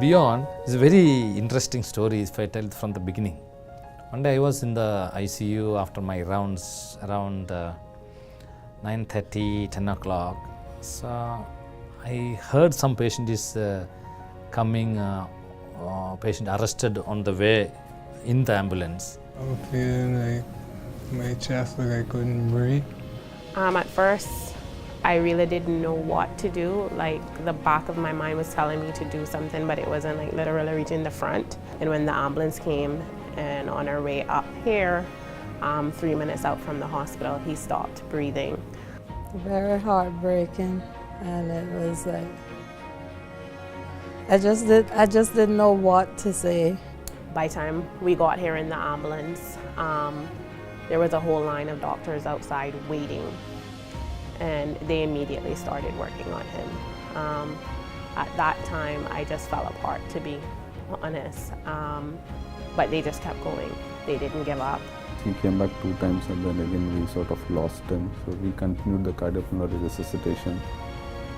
Bjorn is a very interesting story if I tell it from the beginning. One day I was in the ICU after my rounds around 9:30, 10 o'clock. So I heard some patient is coming, patient arrested on the way in the ambulance. I was feeling like my chest, like I couldn't breathe. At first, I really didn't know what to do. Like the back of my mind was telling me to do something, but it wasn't like literally reaching the front. And when the ambulance came and on our way up here, 3 minutes out from the hospital, he stopped breathing. Very heartbreaking, and it was like, I just didn't know what to say. By the time we got here in the ambulance, there was a whole line of doctors outside waiting, and they immediately started working on him. At that time, I just fell apart, to be honest, but they just kept going. They didn't give up. He came back 2 times and then again we sort of lost him. So we continued the cardiopulmonary resuscitation,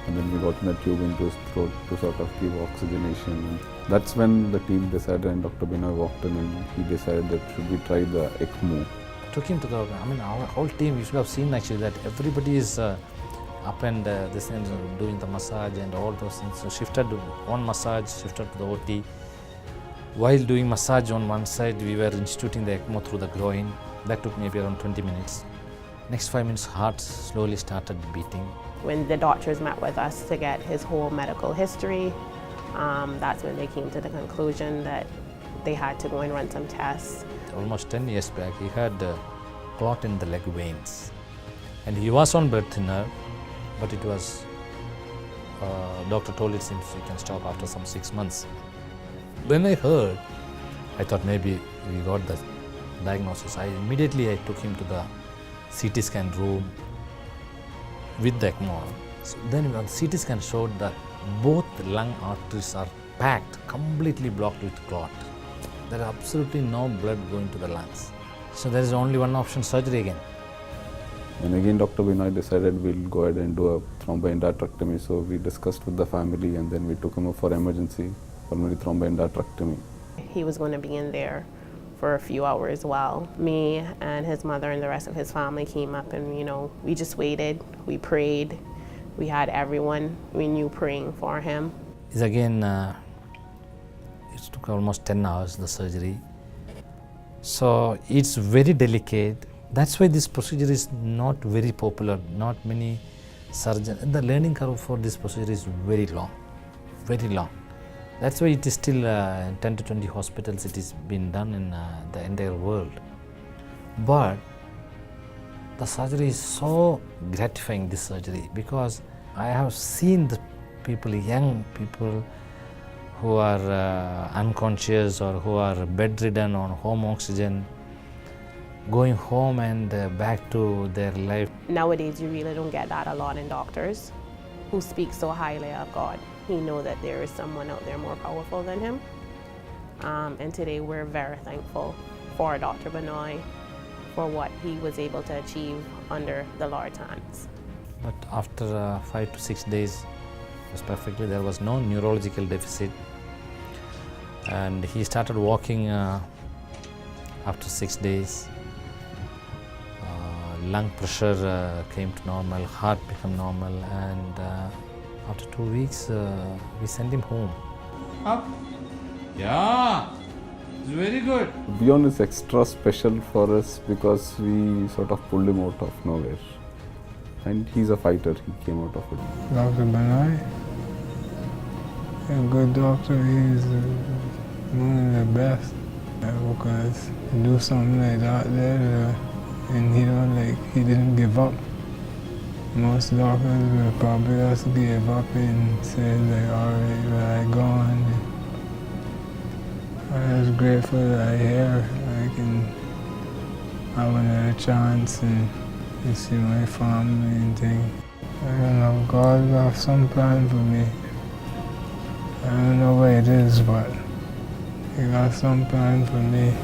and then we got in a tube into his throat to sort of give oxygenation. And that's when the team decided, and Dr. Binoy walked in and he decided that should we try the ECMO. Took him to the, our whole team, you should have seen actually that everybody is up and this and doing the massage and all those things. So shifted one massage, shifted to the OT. While doing massage on one side, we were instituting the ECMO through the groin. That took maybe around 20 minutes. Next 5 minutes, heart slowly started beating. When the doctors met with us to get his whole medical history, that's when they came to the conclusion that they had to go and run some tests. Almost 10 years back, he had a clot in the leg veins. And he was on blood thinner, but it was, doctor told it seems he can stop after some 6 months. When I heard, I thought maybe we got the diagnosis. I took him to the CT scan room with the ECMO. So then when CT scan showed that both lung arteries are packed, completely blocked with clot. There is absolutely no blood going to the lungs. So there is only one option, surgery again. And again Dr. Binoy decided we'll go ahead and do a thromboendarterectomy. So we discussed with the family and then we took him up for emergency pulmonary thromboendarterectomy. He was going to be in there for a few hours while me and his mother and the rest of his family came up, and we just waited, we prayed, we had everyone we knew praying for him. It's again, it took almost 10 hours, the surgery. So it's very delicate. That's why this procedure is not very popular. Not many surgeons. The learning curve for this procedure is very long, very long. That's why it is still 10 to 20 hospitals it is being done in the entire world. But the surgery is so gratifying, this surgery, because I have seen the people, young people who are unconscious or who are bedridden on home oxygen, going home and back to their life. Nowadays, you really don't get that a lot in doctors who speak so highly of God. He knows that there is someone out there more powerful than him. And today we're very thankful for Dr. Binoy for what he was able to achieve under the Lord's hands. But after 5 to 6 days, it was perfectly, there was no neurological deficit. And he started walking after 6 days. Lung pressure came to normal, heart became normal, and after 2 weeks, we sent him home. Up. Yeah, it's very good. Bjorn is extra special for us because we sort of pulled him out of nowhere. And he's a fighter, he came out of it. Dr. Binoy, a good doctor, he's one of the best. Because to do something like that there, and he didn't give up. Most doctors will probably just give up and say like, all right, well, I gone. I was grateful that I here. I can have another chance and see my family and things. I don't know, God got some plan for me. I don't know what it is, but He got some plan for me.